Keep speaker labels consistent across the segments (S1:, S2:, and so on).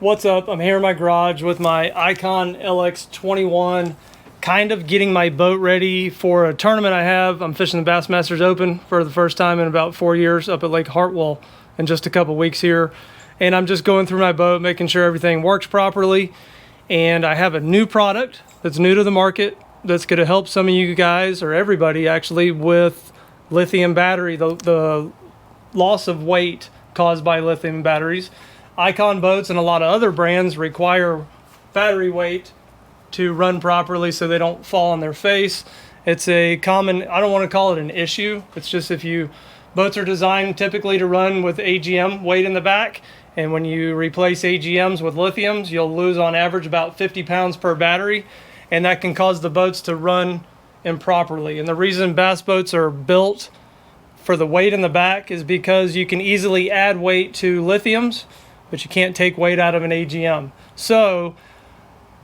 S1: What's up? I'm here in my garage with my Icon LX21, kind of getting my boat ready for a tournament I have. I'm fishing the Bassmasters Open for the first time in about 4 years up at Lake Hartwell in just a couple weeks here. And I'm just going through my boat, making sure everything works properly. And I have a new product that's new to the market that's going to help some of you guys, or everybody actually, with lithium battery, the loss of weight caused by lithium batteries. Icon boats and a lot of other brands require battery weight to run properly so they don't fall on their face. It's a common, I don't want to call it an issue. It's just boats are designed typically to run with AGM weight in the back. And when you replace AGMs with lithiums, you'll lose on average about 50 pounds per battery. And that can cause the boats to run improperly. And the reason bass boats are built for the weight in the back is because you can easily add weight to lithiums, but you can't take weight out of an AGM. So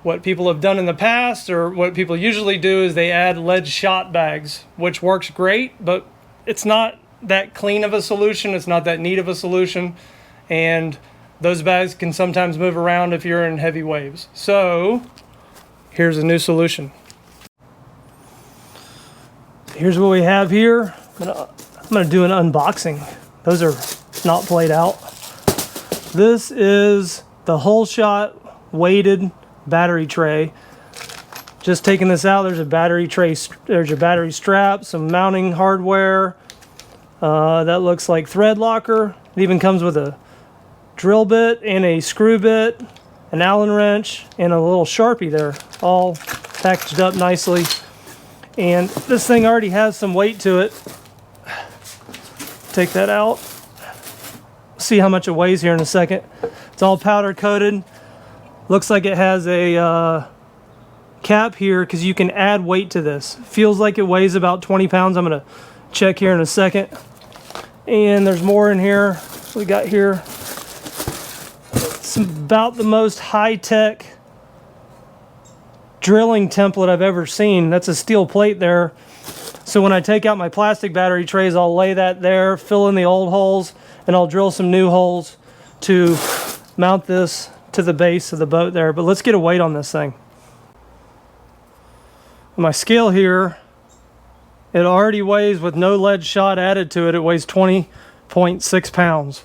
S1: what people have done in the past, or what people usually do, is they add lead shot bags, which works great, but it's not that clean of a solution. It's not that neat of a solution. And those bags can sometimes move around if you're in heavy waves. So here's a new solution. Here's what we have here. I'm gonna do an unboxing. Those are not played out. This is the HullShot weighted battery tray. Just taking this out, there's a battery tray, there's your battery strap, some mounting hardware. That looks like thread locker. It even comes with a drill bit and a screw bit, an Allen wrench, and a little Sharpie there, all packaged up nicely. And this thing already has some weight to it. Take that out. See how much it weighs here in a second. It's all powder coated. Looks like it has a cap here because you can add weight to this. Feels like it weighs about 20 pounds. I'm gonna check here in a second. And there's more in here. What we got here? It's about the most high-tech drilling template I've ever seen. That's a steel plate there. So when I take out my plastic battery trays, I'll lay that there, fill in the old holes, and I'll drill some new holes to mount this to the base of the boat there. But let's get a weight on this thing. My scale here, it already weighs, with no lead shot added to it, it weighs 20.6 pounds.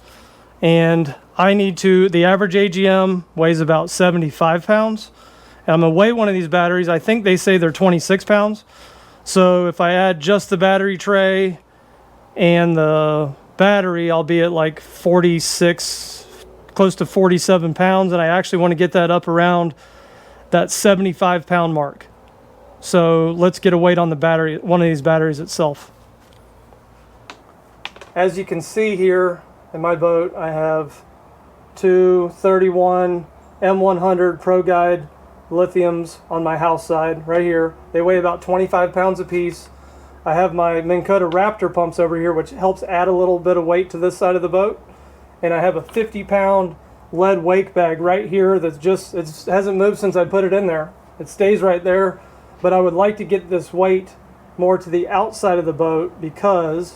S1: And the average AGM weighs about 75 pounds. And I'm gonna weigh one of these batteries. I think they say they're 26 pounds. So if I add just the battery tray and the battery, I'll be at like 46, close to 47 pounds. And I actually want to get that up around that 75 pound mark. So let's get a weight on the battery, one of these batteries itself. As you can see here in my boat, I have two 31 M100 Pro Guide lithiums on my house side right here. They weigh about 25 pounds a piece. I have my Minn Kota Raptor pumps over here, which helps add a little bit of weight to this side of the boat. And I have a 50-pound lead wake bag right here that's just, it hasn't moved since I put it in there. It stays right there, but I would like to get this weight more to the outside of the boat because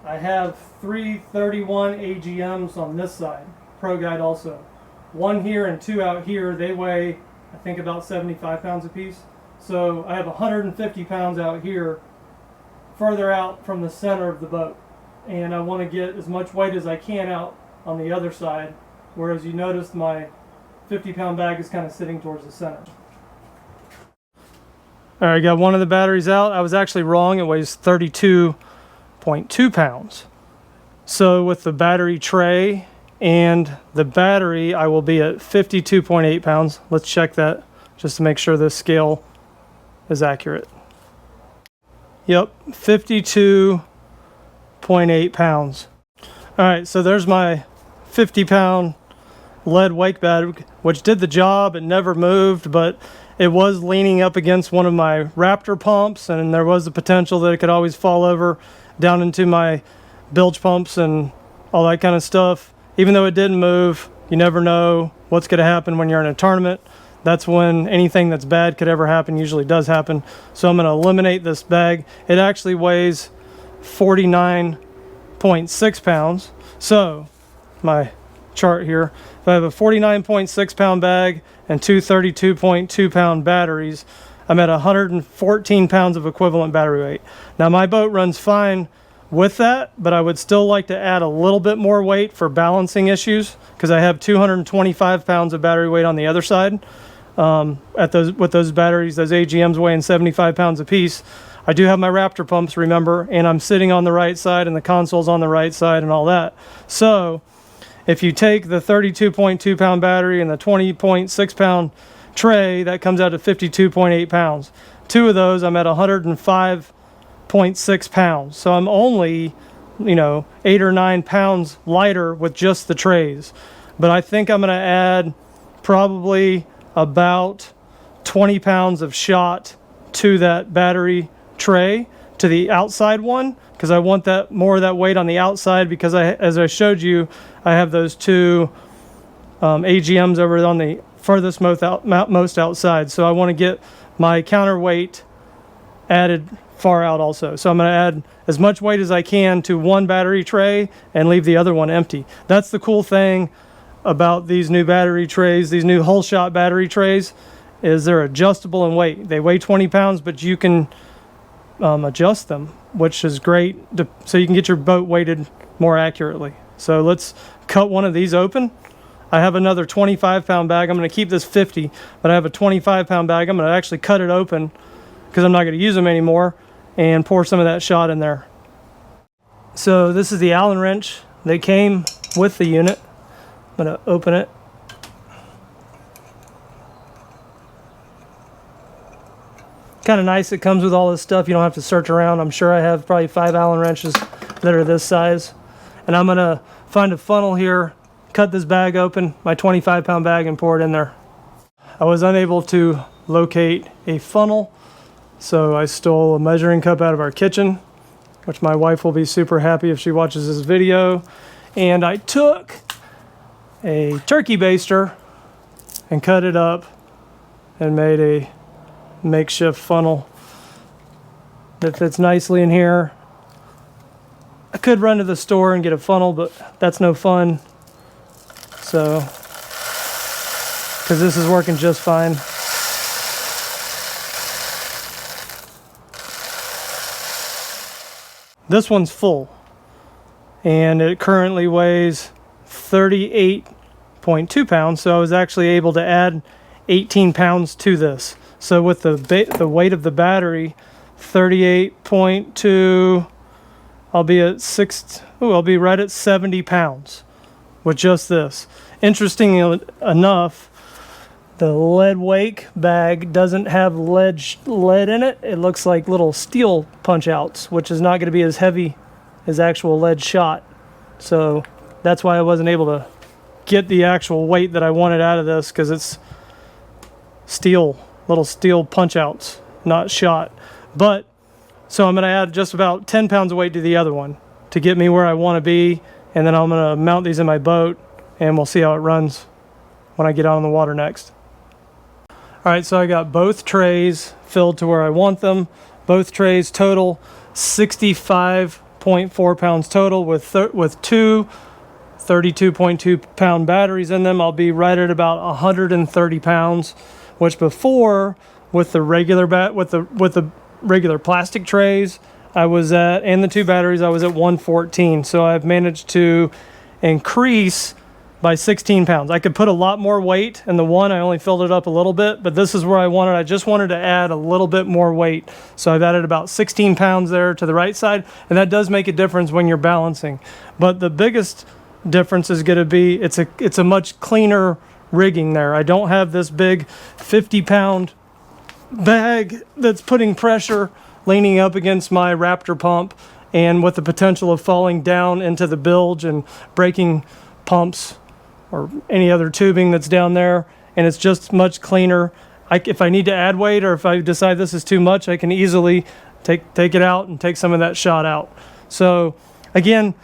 S1: I have three 31 AGMs on this side, Pro Guide also. One here and two out here. They weigh, I think, about 75 pounds a piece. So I have 150 pounds out here, further out from the center of the boat. And I want to get as much weight as I can out on the other side, whereas you notice my 50-pound bag is kind of sitting towards the center. All right, got one of the batteries out. I was actually wrong. It weighs 32.2 pounds. So with the battery tray and the battery, I will be at 52.8 pounds. Let's check that just to make sure this scale is accurate. Yep, 52.8 pounds. All right, so there's my 50-pound lead wake battery, which did the job. It never moved, but it was leaning up against one of my Raptor pumps, and there was the potential that it could always fall over down into my bilge pumps and all that kind of stuff. Even though it didn't move, you never know what's going to happen when you're in a tournament. That's when anything that's bad could ever happen, usually does happen. So I'm going to eliminate this bag. It actually weighs 49.6 pounds. So my chart here. If I have a 49.6 pound bag and two 32.2 pound batteries, I'm at 114 pounds of equivalent battery weight. Now my boat runs fine with that, but I would still like to add a little bit more weight for balancing issues, because I have 225 pounds of battery weight on the other side. With those batteries, those AGMs weighing 75 pounds a piece. I do have my Raptor pumps, remember, and I'm sitting on the right side and the console's on the right side and all that. So if you take the 32.2 pound battery and the 20.6 pound tray, that comes out to 52.8 pounds. Two of those, I'm at 105.6 pounds. So I'm only, 8 or 9 pounds lighter with just the trays. But I think I'm going to add probably about 20 pounds of shot to that battery tray, to the outside one, because I want that more of that weight on the outside, because as I showed you, I have those two AGMs over on the furthest most outside. So I want to get my counterweight added far out also. So I'm going to add as much weight as I can to one battery tray and leave the other one empty. That's the cool thing about these new battery trays, these new HullShot battery trays, is they're adjustable in weight. They weigh 20 pounds, but you can adjust them, which is great, so you can get your boat weighted more accurately. So let's cut one of these open. I have another 25 pound bag. I'm going to keep this 50, but I have a 25 pound bag. I'm going to actually cut it open because I'm not going to use them anymore, and pour some of that shot in there. So this is the Allen wrench. They came with the unit. I'm going to open it. Kind of nice, it comes with all this stuff. You don't have to search around. I'm sure I have probably 5 Allen wrenches that are this size. And I'm going to find a funnel here, cut this bag open, my 25 pound bag, and pour it in there. I was unable to locate a funnel, so I stole a measuring cup out of our kitchen, which my wife will be super happy if she watches this video. And I took a turkey baster and cut it up and made a makeshift funnel that fits nicely in here. I could run to the store and get a funnel, but that's no fun. So, because this is working just fine. This one's full, and it currently weighs 38.2 pounds, so I was actually able to add 18 pounds to this. So with the weight of the battery, 38.2, I'll be right at 70 pounds with just this. Interesting enough, the lead wake bag doesn't have lead in it. It looks like little steel punch outs, which is not going to be as heavy as actual lead shot. So that's why I wasn't able to get the actual weight that I wanted out of this, because it's steel. Little steel punch outs, not shot. But so I'm going to add just about 10 pounds of weight to the other one to get me where I want to be, and then I'm going to mount these in my boat, and we'll see how it runs when I get out on the water next. Alright, so I got both trays filled to where I want them. Both trays total 65.4 pounds total with two 32.2 pound batteries in them. I'll be right at about 130 pounds. Which before, with the regular regular plastic trays, I was at, and the two batteries, I was at 114. So I've managed to increase by 16 pounds. I could put a lot more weight in the one. I only filled it up a little bit, but this is where I wanted. I just wanted to add a little bit more weight. So I've added about 16 pounds there to the right side, and that does make a difference when you're balancing. But the biggest difference is going to be it's a much cleaner rigging there. I don't have this big 50-pound bag that's putting pressure leaning up against my Raptor pump, and with the potential of falling down into the bilge and breaking pumps or any other tubing that's down there. And it's just much cleaner. If I need to add weight, or if I decide this is too much, I can easily take it out and take some of that shot out. So again,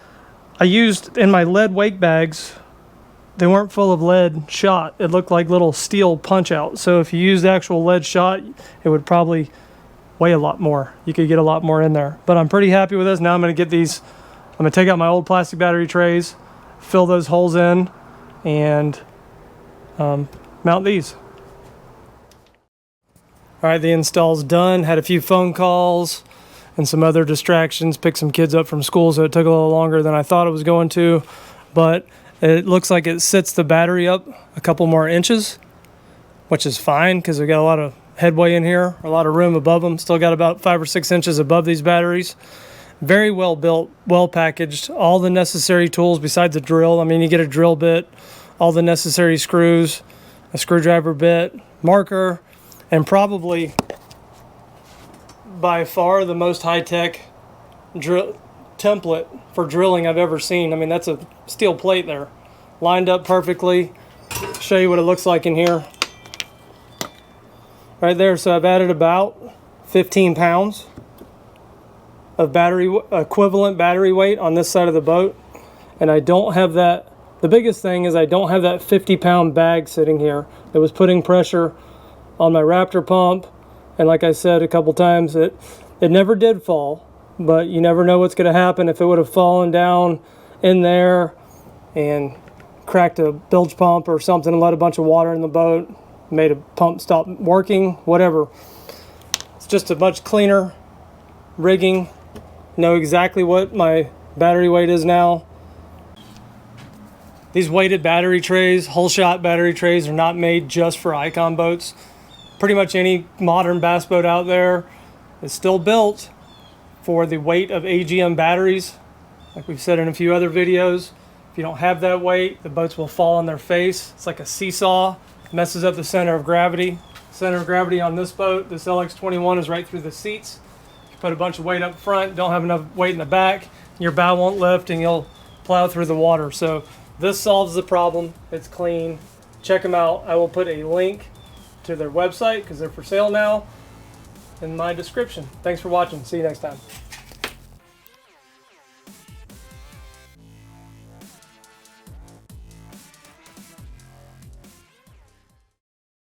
S1: I used in my lead wake bags, they weren't full of lead shot. It looked like little steel punch out. So if you used actual lead shot, it would probably weigh a lot more. You could get a lot more in there. But I'm pretty happy with this. Now I'm going to get these, I'm going to take out my old plastic battery trays, fill those holes in, and mount these. All right, the install's done. Had a few phone calls and some other distractions. Picked some kids up from school, so it took a little longer than I thought it was going to. But it looks like it sits the battery up a couple more inches, which is fine because we got a lot of headway in here, a lot of room above them. Still got about 5 or 6 inches above these batteries. Very well built, well packaged. All the necessary tools besides the drill. I mean, you get a drill bit, all the necessary screws, a screwdriver bit, marker, and probably by far the most high-tech drill template for drilling I've ever seen. I mean, that's a steel plate there, lined up perfectly. Show you what it looks like in here. Right there, so I've added about 15 pounds of battery equivalent battery weight on this side of the boat, and I don't have that. The biggest thing is I don't have that 50-pound bag sitting here that was putting pressure on my Raptor pump. And like I said a couple times, it never did fall, but you never know what's going to happen. If it would have fallen down in there and cracked a bilge pump or something and let a bunch of water in the boat, made a pump stop working, whatever. It's just a much cleaner rigging. Know exactly what my battery weight is now. These weighted battery trays, HullShot battery trays, are not made just for Icon boats. Pretty much any modern bass boat out there is still built for the weight of AGM batteries. Like we've said in a few other videos, if you don't have that weight, the boats will fall on their face. It's like a seesaw, messes up the center of gravity. Center of gravity on this boat, this LX21, is right through the seats. If you put a bunch of weight up front, don't have enough weight in the back, your bow won't lift and you'll plow through the water. So this solves the problem. It's clean. Check them out. I will put a link to their website because they're for sale now in my description. Thanks for watching. See you next time.